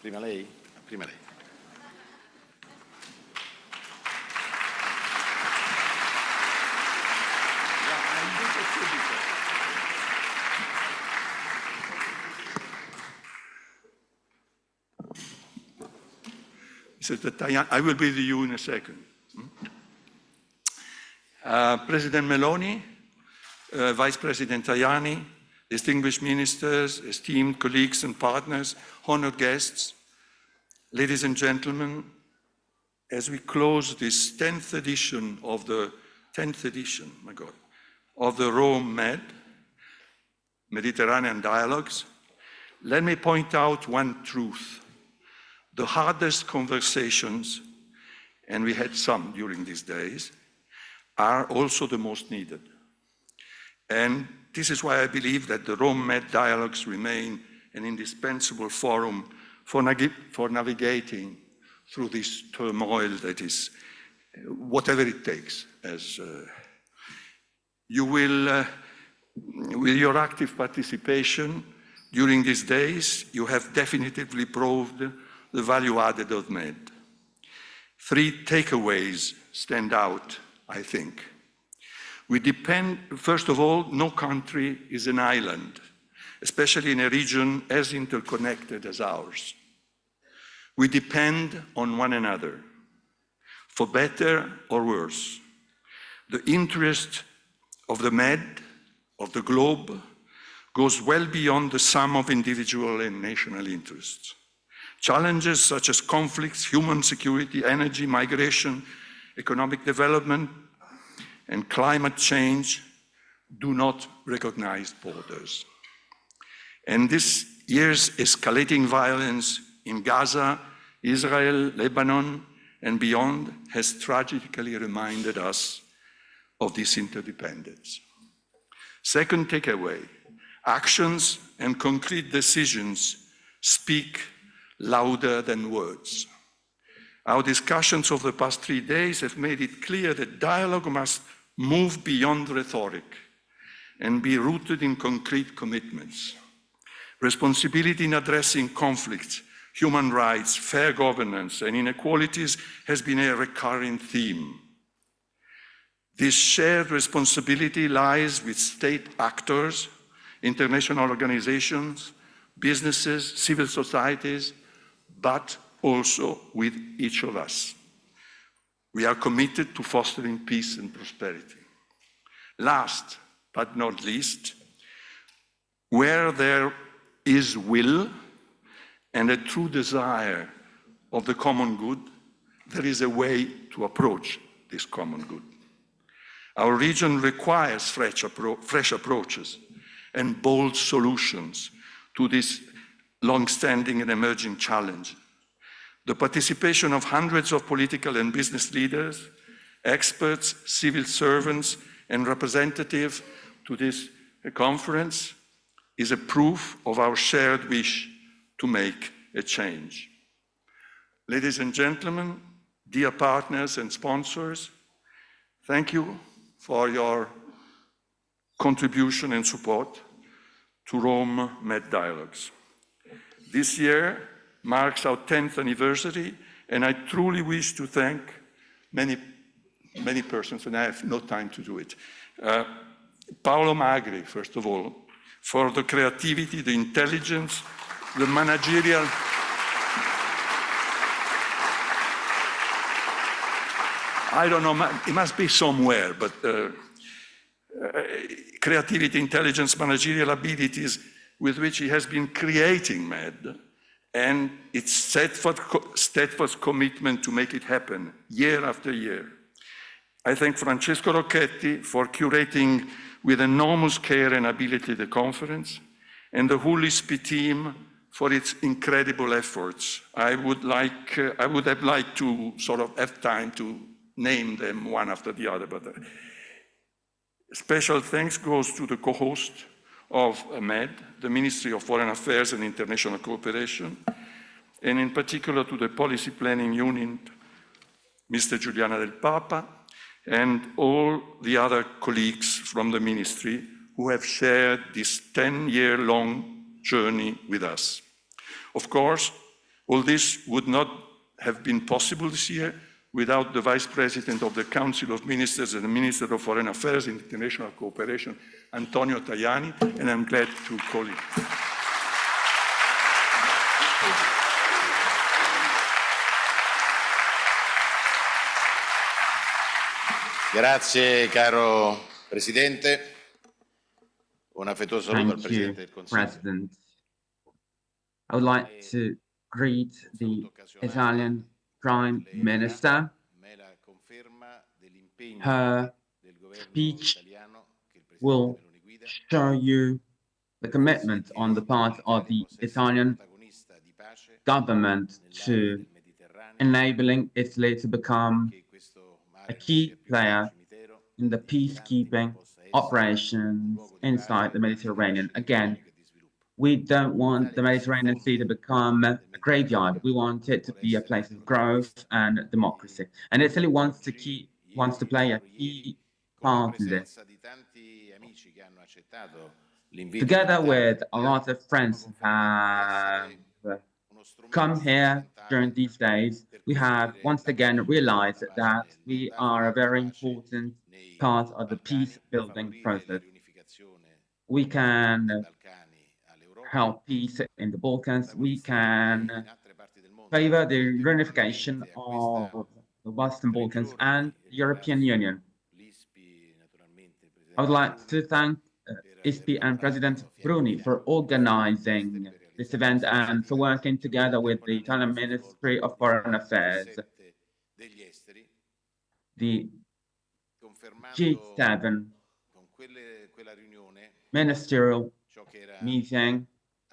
Prima lei? Prima lei. I will be with you in a second. President Meloni, Vice President Tajani, distinguished ministers, esteemed colleagues and partners, honored guests, ladies and gentlemen, as we close this 10th edition, of the Rome Med, Mediterranean Dialogues, let me point out one truth. The hardest conversations, and we had some during these days, are also the most needed. And this is why I believe that the Rome Med Dialogues remain an indispensable forum for navigating through this turmoil that is whatever it takes. As you will, with your active participation during these days, you have definitively proved the value added of Med. 3 takeaways stand out, I think. We depend, first of all, no country is an island, especially in a region as interconnected as ours. We depend on one another, for better or worse. The interest of the Med, of the globe, goes well beyond the sum of individual and national interests. Challenges such as conflicts, human security, energy, migration, economic development, and climate change do not recognize borders. And this year's escalating violence in Gaza, Israel, Lebanon, and beyond has tragically reminded us of this interdependence. Second takeaway, actions and concrete decisions speak louder than words. Our discussions of the past 3 days have made it clear that dialogue must move beyond rhetoric and be rooted in concrete commitments. Responsibility in addressing conflicts, human rights, fair governance, and inequalities has been a recurring theme. This shared responsibility lies with state actors, international organizations, businesses, civil societies, but also with each of us. We are committed to fostering peace and prosperity. Last but not least, where there is will and a true desire of the common good, there is a way to approach this common good. Our region requires fresh approaches and bold solutions to this long-standing and emerging challenge. The participation of hundreds of political and business leaders, experts, civil servants, and representatives to this conference is a proof of our shared wish to make a change. Ladies and gentlemen, dear partners and sponsors, thank you for your contribution and support to Rome Med Dialogues. This year marks our 10th anniversary, and I truly wish to thank many persons, and I have no time to do it. Paolo Magri, first of all, for the creativity, the intelligence, the managerial. I don't know, it must be somewhere, but creativity, intelligence, managerial abilities with which he has been creating Med, and its steadfast commitment to make it happen year after year. I thank Francesco Rocchetti for curating with enormous care and ability the conference, and the whole ISPI team for its incredible efforts. I would have liked to sort of have time to name them one after the other, but special thanks goes to the co-host of Med, the Ministry of Foreign Affairs and International Cooperation, and in particular to the Policy Planning Unit, Mr. Giuliano Del Papa, and all the other colleagues from the ministry who have shared this 10-year-long journey with us. Of course, All this would not have been possible this year without the Vice President of the Council of Ministers and the Minister of Foreign Affairs and International Cooperation, Antonio Tajani, and I'm glad to call him. Grazie, caro Presidente. Un affettuoso saluto al Presidente del Consiglio. President. I would like to greet the Italian Prime Minister. Her speech will show you the commitment on the part of the Italian government to enabling Italy to become a key player in the peacekeeping operations inside the Mediterranean. Again, we don't want the Mediterranean Sea to become a graveyard. We want it to be a place of growth and democracy. And Italy wants to play a key part in this. Together with a lot of friends who have come here during these days, we have once again realized that we are a very important part of the peace-building process. We can help peace in the Balkans. We can favor the reunification of the Western Balkans and the European Union. I would like to thank ISPI and President Bruni for organizing this event and for working together with the Italian Ministry of Foreign Affairs. The G7 ministerial meeting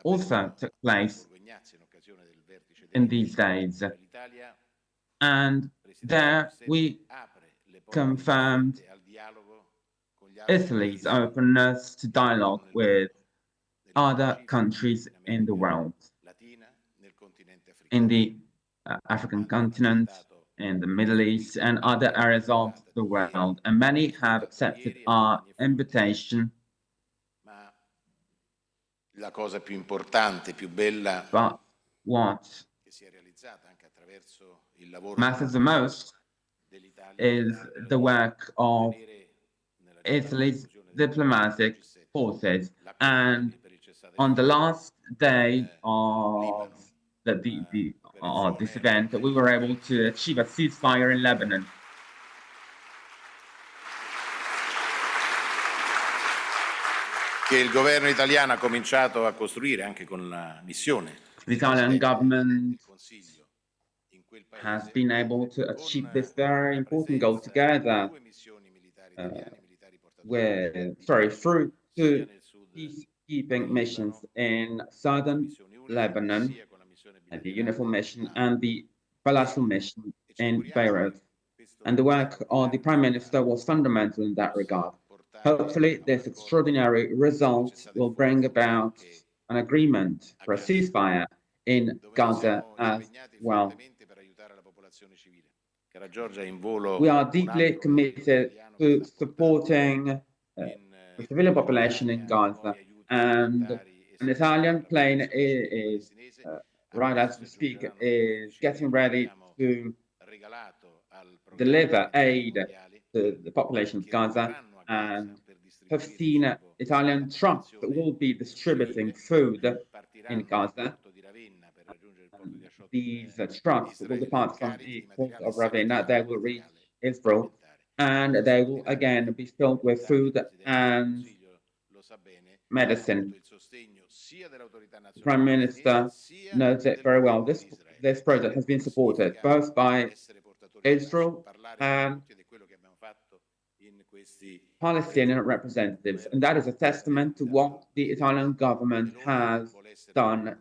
also took place in these days. And there we confirmed Italy's openness to dialogue with other countries in the world, in the African continent, in the Middle East, and other areas of the world. And many have accepted our invitation. La cosa più importante, più bella, but what matters the most is the work of Italy's diplomatic forces. And on the last day of this event, we were able to achieve a ceasefire in Lebanon. Che il governo italiano ha cominciato a costruire anche con la missione. The Italian government has been able to achieve this very important goal together through two peacekeeping missions in southern Lebanon, the UNIFIL mission, and the bilateral mission in Beirut. And the work of the Prime Minister was fundamental in that regard. Hopefully, this extraordinary result will bring about an agreement for a ceasefire in Gaza as well. We are deeply committed to supporting the civilian population in Gaza, and an Italian plane is, right as we speak, is getting ready to deliver aid to the population of Gaza, and 15 Italian trucks that will be distributing food in Gaza. These trucks will depart from the port of Ravenna. They will reach Israel, and they will again be filled with food and medicine. The Prime Minister knows it very well. This project has been supported both by Israel and Palestinian representatives, and that is a testament to what the Italian government has done.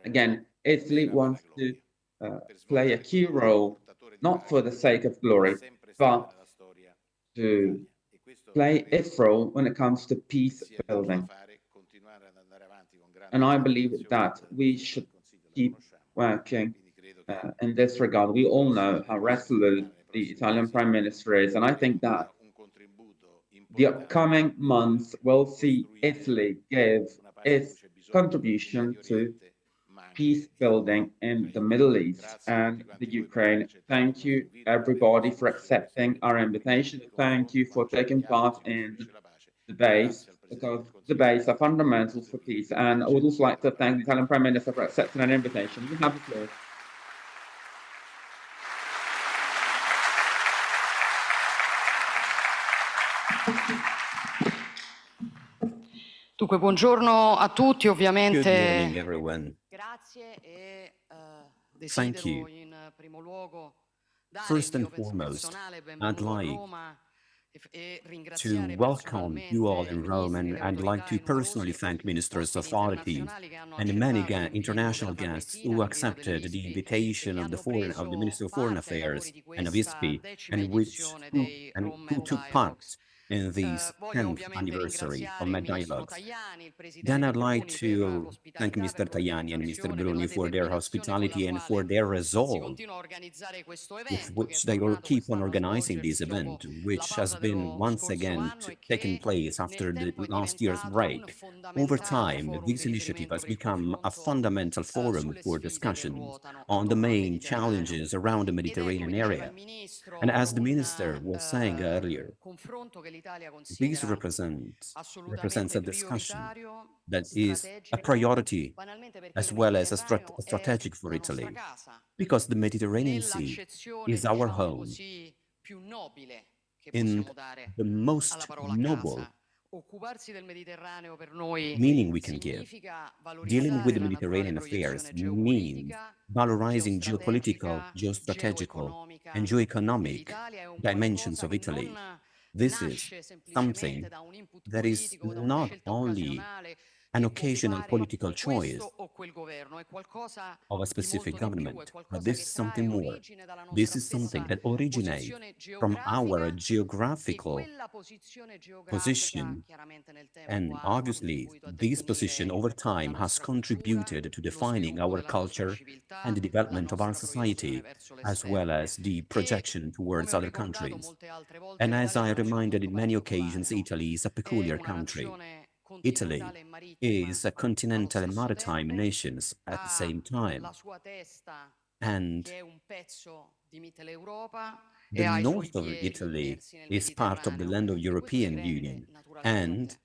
Again, Italy wants to play a key role, not for the sake of glory, but to play its role when it comes to peace building. And I believe that we should keep working in this regard. We all know how resolute the Italian Prime Minister is, and I think that the upcoming months will see Italy give its contribution to peace building in the Middle East and the Ukraine. Thank you, everybody, for accepting our invitation. Thank you for taking part in the debates, because debates are fundamental for peace. And I would also like to thank the Italian Prime Minister for accepting an invitation. You have the floor. Dunque, buongiorno a tutti, Good morning, ovviamente. everyone. Grazie e Thank desidero you. in primo luogo dare First il and mio foremost, personale I'd benvenuto a like Roma e to ringraziare welcome you all personalmente in i Rome, ministri, and le I'd like autorità to e personally numerosi thank ministers, ospiti authorities, internazionali che hanno and many accettato l'invito international della guests Farnesina, who l'invito accepted the dell'ISPI, e invitation che of the hanno of the Minister preso of Foreign parte ai lavori Affairs di and of questa ISPI, decima and edizione dei who Rome took part Dialogues. in the Voglio 10th ovviamente anniversary of ringraziare il Med ministro Dialogues. Tajani, il Then presidente I'd like Bruni per to thank l'ospitalità, Mr. per Tajani and Mr. l'organizzazione, per Bruni la for their determinazione con la hospitality and for quale their si resolve continua a organizzare questo with evento, che è which they will tornato keep on quest'anno a organizing this svolgersi dopo event, la which has pausa been dello once scorso again anno e taken che place nel after the tempo è last year's diventato un break. Over fondamentale time, forum this di initiative riferimento has per il become a confronto fundamental forum sulle for sfide che discussions ruotano on the attorno al main Mediterraneo. challenges around the Ed è, Mediterranean come diceva il area. ministro, And as the un minister was saying earlier, confronto che l'Italia this considera represents assolutamente a discussion prioritario, that is a strategico, priority banalmente perché as il well as Mediterraneo è strategic for la nostra Italy, casa, because the Mediterranean Sea nell'accezione, is our diciamo home, così, più nobile che in possiamo dare the alla most parola noble casa. Occuparsi del Mediterraneo per noi meaning we can give. significa Dealing with valorizzare the la naturale Mediterranean affairs proiezione means geopolitica, valorizing geopolitical, geostrategica, geostrategical, geoeconomica and geoeconomic dell'Italia. È un dimensions qualcosa of che Italy. non This is nasce semplicemente something da un input that is politico, da una not scelta only occasionale an che può occasional fare political choice questo o quel governo. È qualcosa of a di specific molto di più, è government, but qualcosa this che is trae something more. origine dalla This nostra is something stessa that originates posizione from our geografica, e geographical quella posizione geografica position. chiaramente nel tempo And ha obviously, contribuito a this position definire over la time has nostra cultura, contributed to lo defining sviluppo our della nostra culture and civiltà, the la development of our nostra proiezione society, verso as well l'esterno. as the E projection come towards ho other ricordato countries. molte altre volte, And as l'Italia I è una nazione reminded molto in many particolare, occasions, no? Italy is a È peculiar una country. nazione Italy continentale e marittima is a allo continental and stesso maritime tempo, nations at the ha same time. la sua testa And che è un pezzo di Mitteleuropa e the ha i suoi north of piedi Italy immersi nel is part of the Mediterraneo. land of E questo European si rende Union, naturalmente and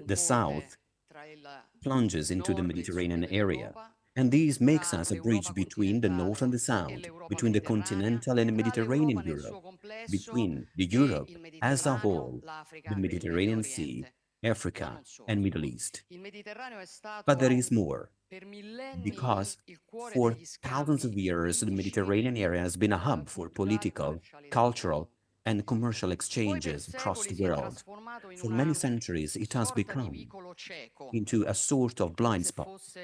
the un south ponte tra il plunges into the nord e il sud Mediterranean area. dell'Europa, And this makes tra us a l'Europa bridge between the north and the continentale e south, l'Europa between the mediterranea, continental and the tra Mediterranean l'Europa nel Europe, suo complesso between the e Europe il as a Mediterraneo, whole, l'Africa the e il Medio Mediterranean Sea, Oriente, ma Africa, non solo. and Middle East. Il Mediterraneo è But there stato is more, per millenni because il cuore for degli thousands of scambi years, the politici, Mediterranean area has been a hub for culturali, political, commerciali del cultural, mondo. and commercial Poi per exchanges across secoli the si è world. trasformato in For una many centuries, it has sorta di become vicolo cieco, into a sort of come blind se spot, fosse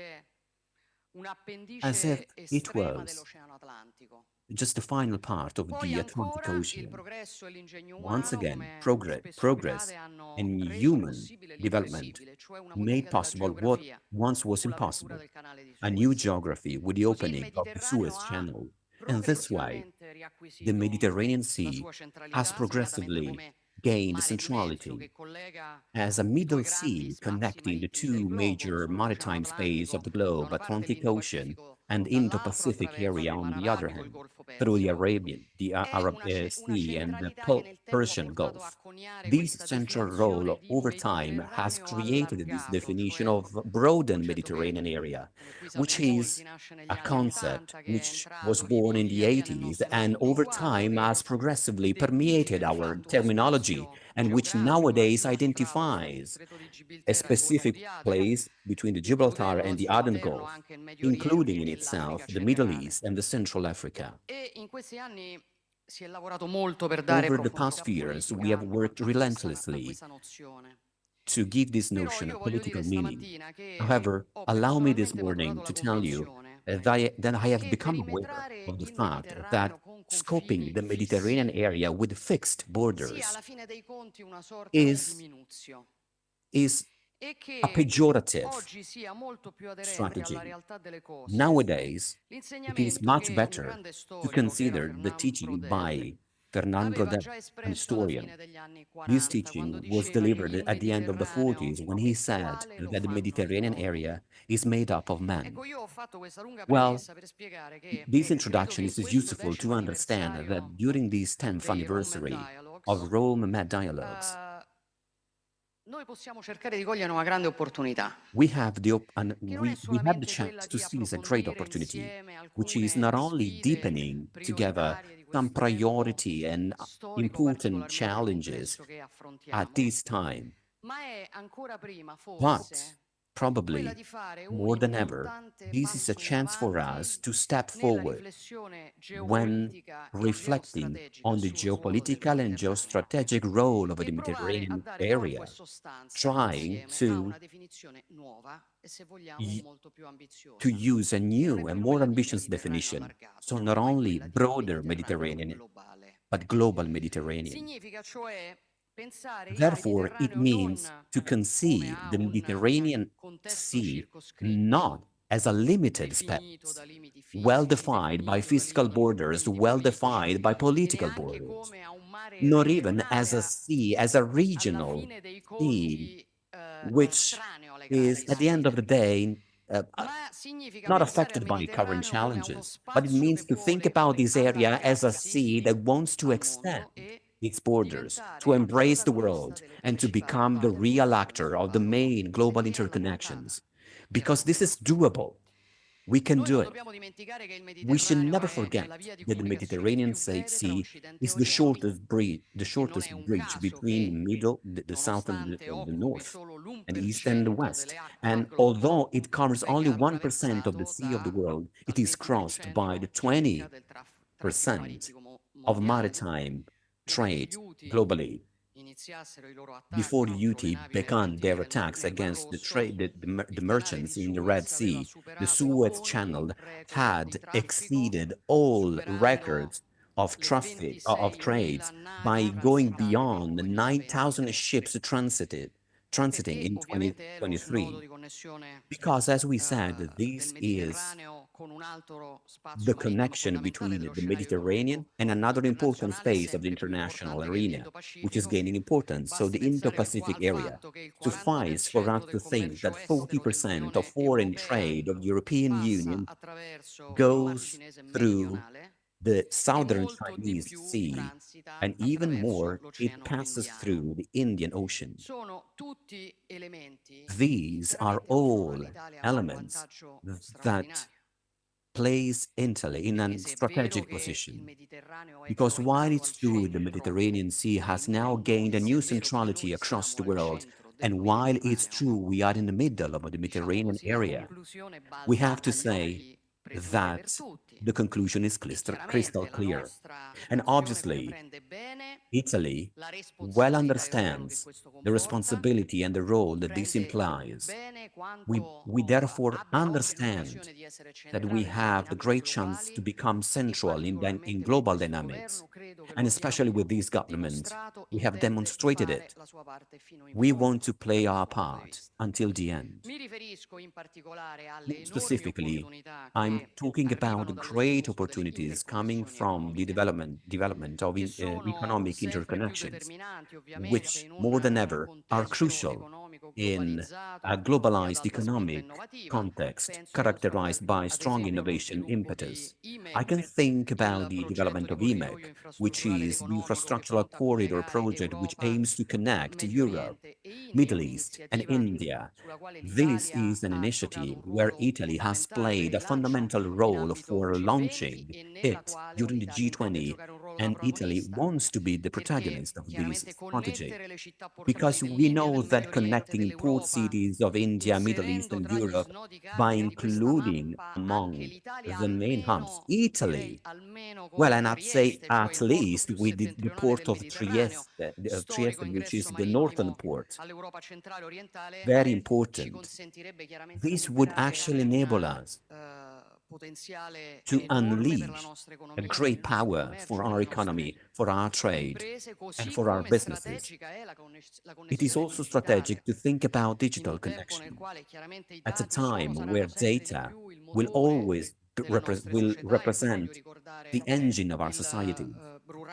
as if un'appendice it estrema was dell'Oceano Atlantico. just the final part of Poi the Atlantic ancora il Ocean. progresso e l'ingegno Once umano, again, come spesso progress accade, hanno and reso human possibile development l'impossibile, cioè una made modifica della possible what geografia once was con l'apertura impossible, del canale di a new Suez. geography with the Così il opening of the Mediterraneo Suez ha Channel. And this way, progressivamente the riacquisito Mediterranean la Sea sua has centralità, segnatamente progressively come gained mare di mezzo centrality che collega as a i due middle grandi sea spazi connecting the marittimi del two globo, major uno sull'Oceano maritime space of Atlantico, the da globe, una parte Atlantic Ocean l'Indo-Pacifico and dall'altro, Indo-Pacific attraverso area il on Mar the other Arabico, il hand, Golfo through the Persico. Arabian, the È Arab una Sea and the centralità che nel tempo ha Persian portato a Gulf. coniare This questa central definizione role di over time has Mediterraneo created this allargato, definition cioè of broadened concetto che, Mediterranean area, come qui which sapremo is molti, nasce negli a anni concept '80, che è which was entrato born in the via via nel 80s nostro and over linguaggio, time che has progressively permeated identifica di our fatto uno terminology spazio and which geografico nowadays latino australe fra il identifies Stretto di a Gibilterra e il Golfo specific di Aden, place between the Gibraltar includendo al and the suo Aden interno Gulf, anche il Medio including in Oriente e itself l'Africa the Middle centrale. East and the Central Africa. E in questi anni si è lavorato molto per dare Over the profondità past few years, we politica have worked a relentlessly questa nozione. to give this Però notion a io voglio political dire meaning. stamattina che However, ho allow me this personalmente morning maturato to la tell you convinzione that I have che become aware perimetrare of the il fact that Mediterraneo con scoping confini the Mediterranean fissi area with fixed sia borders alla fine dei conti una sorta di is minuzio is e a che pejorative oggi sia molto più aderente strategy. alla realtà delle cose Nowadays, it is l'insegnamento much che un better grande to storico che era consider the Fernand teaching Braudel by Fernand aveva Braudel, già an espresso alla historian. fine degli anni This 40, teaching quando was diceva delivered il at the end of the Mediterraneo 40s when he è said uguale, lo that the fanno gli Mediterranean uomini. area is made up of men. Ecco, io ho fatto questa lunga Well, premessa per spiegare che this credo introduction che is questo useful to 10° understand that anniversario during this 10th dei Rome anniversary of Dialogues Rome Med Dialogues, noi possiamo cercare di cogliere una grande opportunità, we have che non è we have the solamente quella chance to di seize a great approfondire opportunity, insieme which is not alcune only sfide deepening together prioritarie di some questo tempo priority and storico important particolarmente challenges complesso che at affrontiamo, this time, ma è ancora prima, but forse, quella probably di fare un more than ever, importante this is a passo in chance for avanti us to step nella forward riflessione when geopolitica e reflecting geostrategica on the sul ruolo del geopolitical and Mediterraneo geostrategic role of e the provare a Mediterranean dare corpo e area, sostanza trying insieme a to una definizione nuova e, se vogliamo, molto più to ambiziosa, use a che non è new and più more quella di ambitious Mediterraneo definition. allargato, So not ma è only quella di broader Mediterraneo Mediterranean, globale. but global Mediterranean. Significa cioè pensare il Therefore, it Mediterraneo non means to come conceive a the un Mediterranean contesto Sea circoscritto, not as a limited definito space, da limiti well fisici, defined by definito da physical borders, limiti well politici, defined by e political neanche borders, come a un mare nor even as a regionale sea, as a alla regional fine dei sea, conti which estraneo alle grandi is at the end of the sfide, day ma significa not pensare al affected by current Mediterraneo come a uno challenges, but it spazio che means to think vuole about this area as a sea allargarsi that wants to al extend mondo e its borders, to diventare embrace the protagonista world, delle and to principali become the rotte real globali actor of the globali. main E global qui è la portata interconnections. del Because this is punto. doable. We can Noi do non it. dobbiamo dimenticare che il We should Mediterraneo never è forget la via di that the comunicazione Mediterranean più breve tra Sea Occidente e is the Oriente, the e non shortest è un bridge caso che, between the south and nonostante the occupi north solo and east and the l'1% west. delle acque del And globo, although it covers only venga 1% of the attraversato sea of the world, it dal is crossed by the 20% circa del traffico 20% marittimo of mondiale. maritime Prima che gli trade Houthi globally. iniziassero i loro attacchi Before the contro le Houthi navi began mercantili their attacks nel Mar against the Rosso, trade, the il canale di merchants in the Red Suez aveva Sea, the superato Suez ogni Channel record di had traffico, exceeded all superando records of le traffic of 26.000 trades navi by going transitate beyond lungo the il Mar 9,000 Vergine, ships transiting perché in ovviamente è lo snodo 2023. di connessione Because, as we del said, this is Mediterraneo con un altro spazio the marittimo connection fondamentale between dello the scenario Mediterranean economico and another important internazionale, space of the sempre più international importante che arena, which is l'Indo-Pacifico. gaining importance. So the Basti pensare Indo-Pacific al area. fatto che il Suffice for us 40% del to think that commercio estero 40% of dell'Unione foreign Europea trade of the European passa Union attraverso il Mar goes Cinese through meridionale the e southern molto di Chinese più Sea, transita and even attraverso more, it l'Oceano passes Indiano. through the Indian Ocean. Sono tutti elementi che These are chiaramente offrono all all'Italia un elements vantaggio that straordinario, place Italy in perché a se è vero strategic che il position. Mediterraneo è Because while tornato al it's true the centro Mediterranean Sea del has now mondo, gained a e se new è vero che centrality noi across siamo the al world, centro del and while it's Mediterraneo, true we are in the middle of the diciamo Mediterranean così, la area, conclusione we balza have to agli say occhi pressoché per that tutti. the conclusion is E crystal chiaramente la clear. nostra And nazione obviously, comprende bene Italy la well responsabilità e il ruolo che understands questo the comporta, responsibility and the role that this comprende implies. bene We, quanto we therefore abbia oggi understand l'occasione di essere that we centrale nelle have the dinamiche great chance to globali, become e central in particolarmente con global questo dynamics. governo credo che lo And especially abbiamo with this government, dimostrato, we have intende demonstrated fare it. la sua parte fino in We want fondo to da play our questo punto di part vista. until the end. Mi riferisco in particolare alle More enormi specifically, opportunità I'm che talking about arrivano the dallo great sviluppo delle opportunities coming interconnessioni from the economiche, development of che sono economic sempre più interconnections, determinanti ovviamente which in more than un ever are contesto crucial economico in a globalizzato e ad globalized alta spinta economic innovativa. context Penso characterized by ad strong esempio allo innovation sviluppo di impetus. I can IMEC, think about il the progetto development di of corridoio IMEC, which infrastrutturale ed is the economico che infrastructural punta a corridor collegare project which Europa, aims to connect Medio Europe, Oriente e India, Middle East, and un'iniziativa India. sulla quale This l'Italia is an ha giocato initiative un where ruolo Italy has fondamentale per played il a lancio fundamental in role ambito for G20 launching e nella it quale during the l'Italia intende G20, giocare un ruolo da and Italy protagonista, wants to be the perché protagonist of this chiaramente strategy. connettere le città portuali Because we dell'India, know del Medio that Oriente, connecting port dell'Europa, cities of India, Middle East, inserendo and tra gli Europe snodi by cardine di questa including mappa anche among l'Italia, the main hubs, almeno, direi Italy. almeno Well, con and I'd say Trieste, cioè at il porto least più with the settentrionale port del of Mediterraneo, Trieste, storico which ingresso is the northern marittimo port, all'Europa centrale orientale, very ci important. consentirebbe chiaramente di This would liberare actually enable un us potenziale to enorme per la unleash nostra a economia, per il great nostro power for commercio, per our le nostre economy, for our trade, imprese, and così for our come businesses. strategica è la It is connessione also strategic digitale, to think about in digital un tempo nel connection quale chiaramente i at a dati sono, time where saranno sempre di data più il will motore always delle nostre will società. E qui voglio represent ricordare the engine of our il society.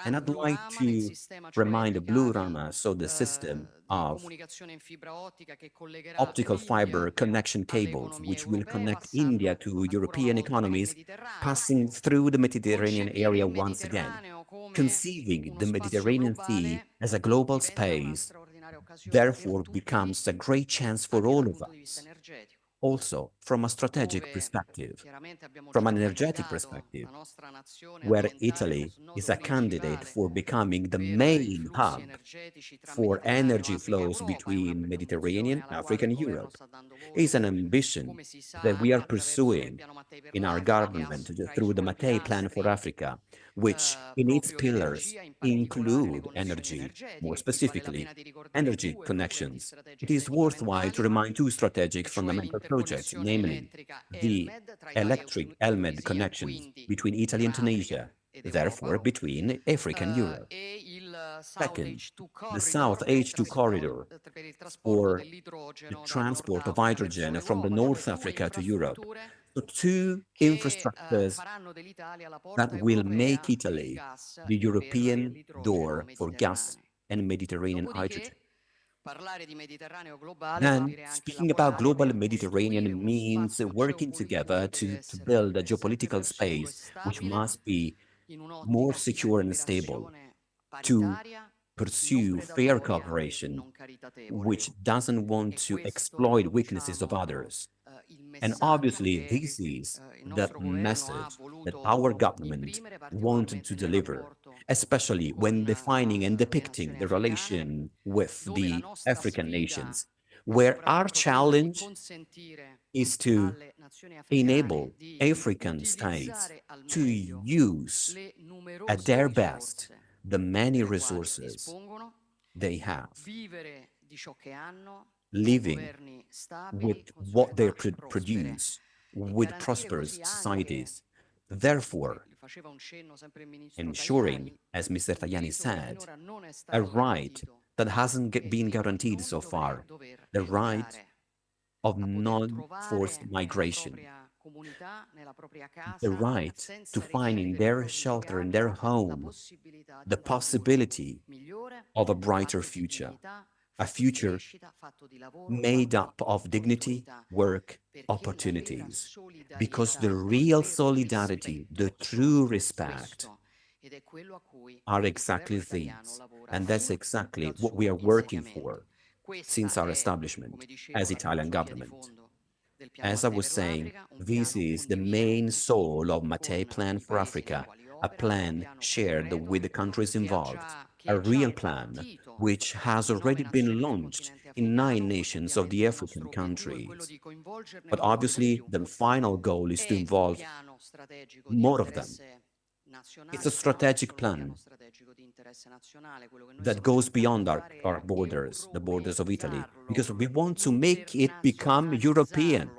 And I'd like to remind the Blue Rama, so the system of optical fiber connection cables, which will connect India to European economies, passing through the Mediterranean area once again, conceiving the Mediterranean Sea as a global space, therefore becomes a great chance for all of us. Also, from a strategic perspective, from an energetic perspective, where Italy is a candidate for becoming the main hub for energy flows between Mediterranean, Africa, and Europe, is an ambition that we are pursuing in our government through the Mattei Plan for Africa, which in its pillars include energy, more specifically, energy connections. It is worthwhile to remind two strategic fundamental projects, namely the electric ELMED connections between Italy and Tunisia, therefore between Africa and Europe. Second, the South H2 corridor for the transport of hydrogen from the North Africa to Europe. So two infrastructures that will make Italy the European door for gas and Mediterranean hydrogen. Then, speaking about global Mediterranean means working together to build a geopolitical space which must be more secure and stable, to pursue fair cooperation, which doesn't want to exploit weaknesses of others. And obviously, this is the message that our government wanted to deliver, especially when defining and depicting the relation with the African nations, where our challenge is to enable African states to use at their best the many resources they have, living with what they produce, with prosperous societies, therefore ensuring, as Mr. Tajani said, a right that hasn't been guaranteed so far, the right of non-forced migration, the right to find in their shelter, in their home, the possibility of a brighter future, a future made up of dignity, work, opportunities. Because the real solidarity, the true respect, are exactly these. And that's exactly what we are working for since our establishment as Italian government. As I was saying, this is the main soul of Mattei Plan for Africa, a plan shared with the countries involved, a real plan which has already been launched in 9 nations of the African countries. But obviously, the final goal is to involve more of them. It's a strategic plan that goes beyond our borders, the borders of Italy, because we want to make it become European.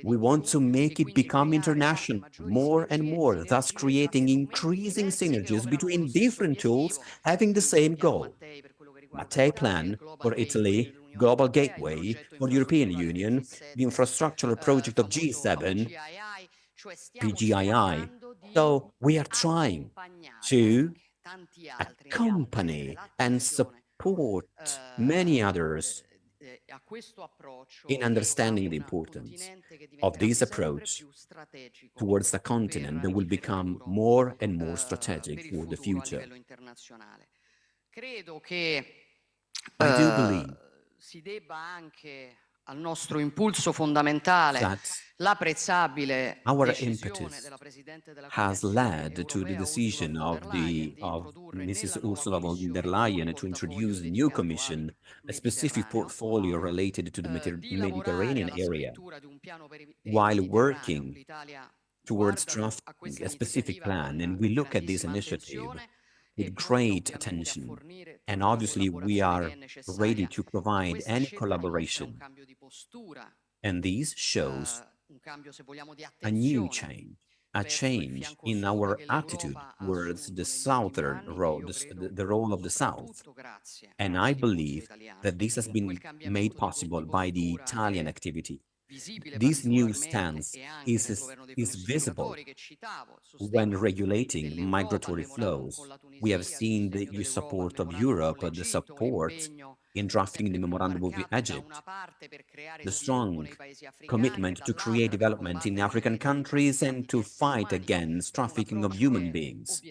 We want to make it become international more and more, thus creating increasing synergies between different tools having the same goal. Mattei Plan for Italy, Global Gateway for the European Union, the infrastructural project of G7, PGII. So we are trying to accompany and support many others in understanding the importance of this approach towards the continent that will become more and more strategic for the future. I do believe al nostro impulso fondamentale l'apprezzabile impetus has led to the decision of Mrs. Ursula von der Leyen to introduce a new commission, a specific portfolio related to the Mediterranean area, while working towards drafting a specific plan. And we look at this initiative with great attention. And obviously, we are ready to provide any collaboration. And this shows a new change, a change in our attitude towards the southern role, the role of the South. And I believe that this has been made possible by the Italian activity. This new stance is visible when regulating migratory flows. We have seen the support of Europe, the support in drafting the Memorandum of Egypt, the strong commitment to create development in African countries and to fight against trafficking of human beings,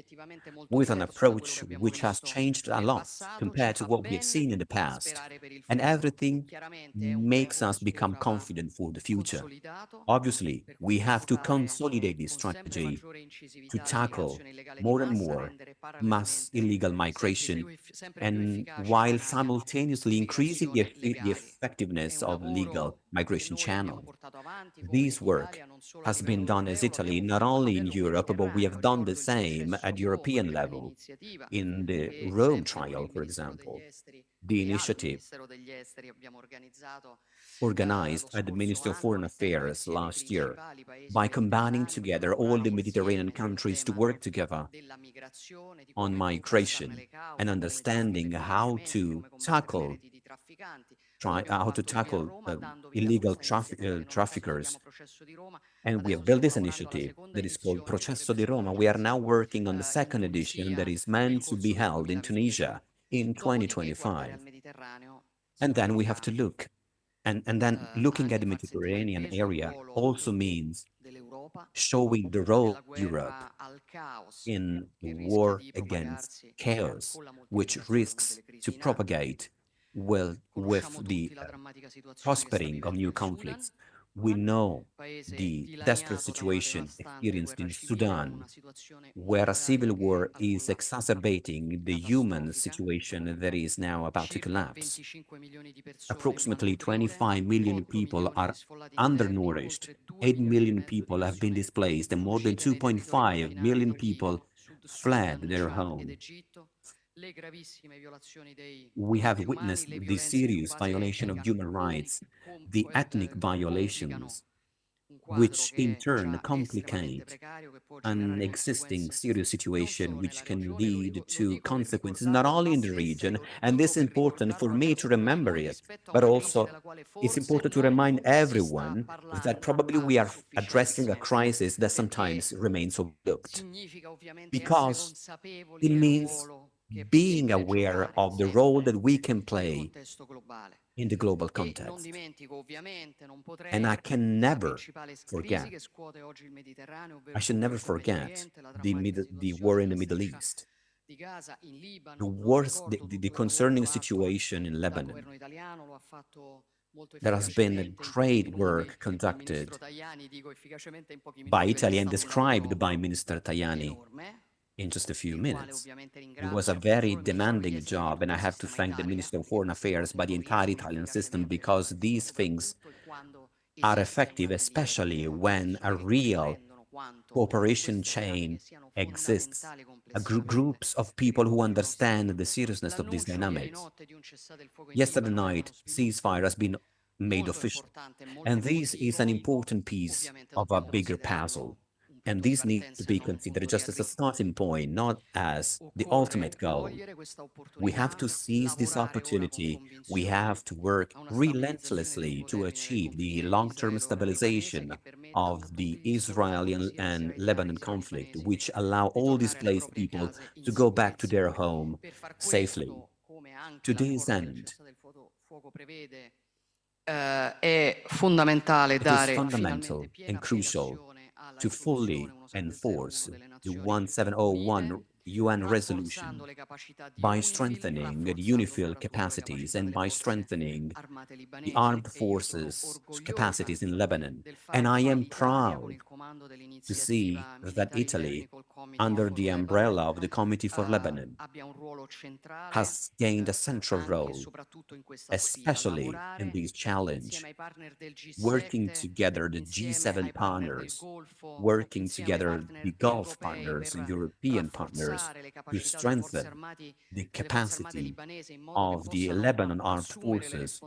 with an approach which has changed a lot compared to what we have seen in the past. And everything makes us become confident for the future. Obviously, we have to consolidate this strategy to tackle more and more mass illegal migration, and while simultaneously increasing the effectiveness of legal migration channels. This work has been done as Italy, not only in Europe, but we have done the same at European level. In the Rome trial, for example, the initiative organized at the Ministry of Foreign Affairs last year by combining together all the Mediterranean countries to work together on migration and understanding how to tackle illegal traffickers. And we have built this initiative that is called Processo di Roma. We are now working on the second edition that is meant to be held in Tunisia in 2025. And then we have to look. And then looking at the Mediterranean area also means showing the role of Europe in the war against chaos, which risks to propagate with the prospering of new conflicts. We know the desperate situation experienced in Sudan, where a civil war is exacerbating the human situation that is now about to collapse. Approximately 25 million people are undernourished, 8 million people have been displaced, and more than 2.5 million people fled their home. We have witnessed the serious violation of human rights, the ethnic violations, which in turn complicate an existing serious situation which can lead to consequences not only in the region, and this is important for me to remember it, but also it's important to remind everyone that probably we are addressing a crisis that sometimes remains overlooked, because it means being aware of the role that we can play in the global context. And I can never forget, I should never forget the war in the Middle East, the concerning situation in Lebanon. There has been great work conducted by Italy and described by Minister Tajani in just a few minutes. It was a very demanding job, and I have to thank the Minister of Foreign Affairs by the entire Italian system, because these things are effective, especially when a real cooperation chain exists, groups of people who understand the seriousness of these dynamics. Yesterday night, ceasefire has been made official, and this is an important piece of a bigger puzzle. And these need to be considered just as a starting point, not as the ultimate goal. We have to seize this opportunity. We have to work relentlessly to achieve the long-term stabilization of the Israeli and Lebanon conflict, which allow all displaced people to go back to their home safely. To this end, it is fundamental and crucial to fully enforce the 1701 UN resolution by strengthening the UNIFIL capacities and by strengthening the armed forces capacities in Lebanon. And I am proud to see that Italy, under the umbrella of the Committee for Lebanon, has gained a central role, especially in this challenge, working together the G7 partners, working together the Gulf partners and European partners to strengthen the capacity of the Lebanon armed forces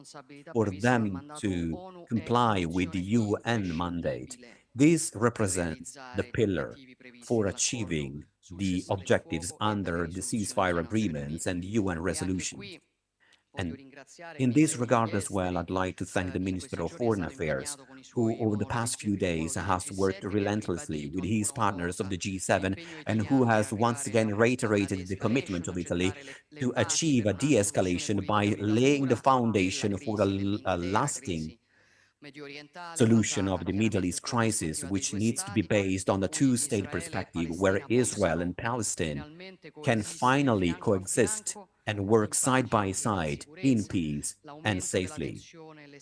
for them to comply with the UN mandate. This represents the pillar for achieving the objectives under the ceasefire agreements and the UN resolution. And in this regard as well, I'd like to thank the Minister of Foreign Affairs, who over the past few days has worked relentlessly with his partners of the G7 and who has once again reiterated the commitment of Italy to achieve a de-escalation by laying the foundation for a lasting solution of the Middle East crisis, which needs to be based on a two-state perspective where Israel and Palestine can finally coexist and work side by side in peace and safely.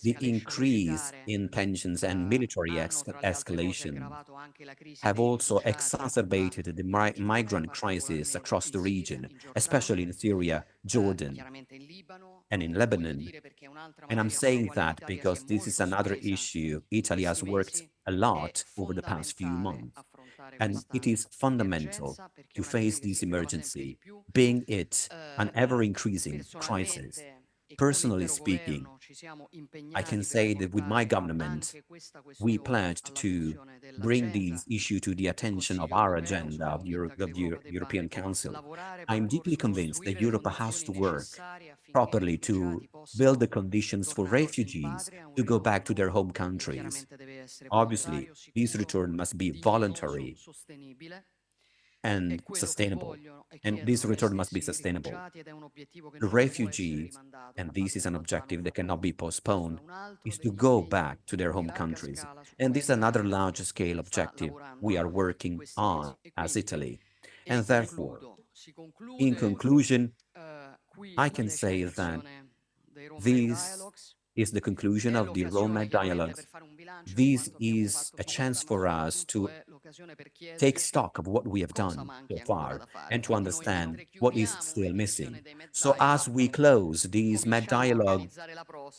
The increase in tensions and military escalation have also exacerbated the migrant crisis across the region, especially in Syria, Jordan, and in Lebanon. And I'm saying that because this is another issue Italy has worked a lot over the past few months. And it is fundamental to face this emergency, being it an ever-increasing crisis. Personally speaking, I can say that with my government, we pledged to bring these issues to the attention of our agenda of the European Council. I'm deeply convinced that Europe has to work properly to build the conditions for refugees to go back to their home countries. Obviously, this return must be voluntary and sustainable, and this return must be sustainable. The refugees, and this is an objective that cannot be postponed, is to go back to their home countries. And this is another large-scale objective we are working on as Italy. And therefore, in conclusion, I can say that this is the conclusion of the Rome dialogues. This is a chance for us to take stock of what we have done so far and to understand what is still missing. So as we close this Med Dialogue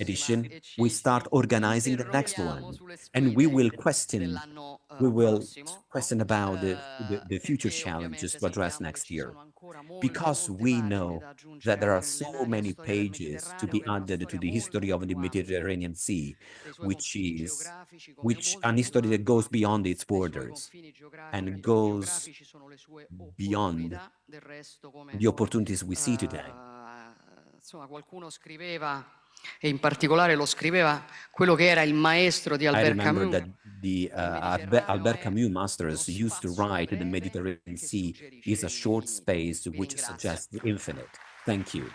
edition, we start organizing the next one, and we will question about the future challenges to address next year, because we know that there are so many pages to be added to the history of the Mediterranean Sea, which an history that goes beyond its borders and goes beyond the opportunities we see today. Insomma, qualcuno scriveva, e in particolare lo scriveva quello che era il maestro di Albert Camus. I remember that the Albert Camus masters used to write the Mediterranean Sea is a short space which suggests the infinite. Thank you.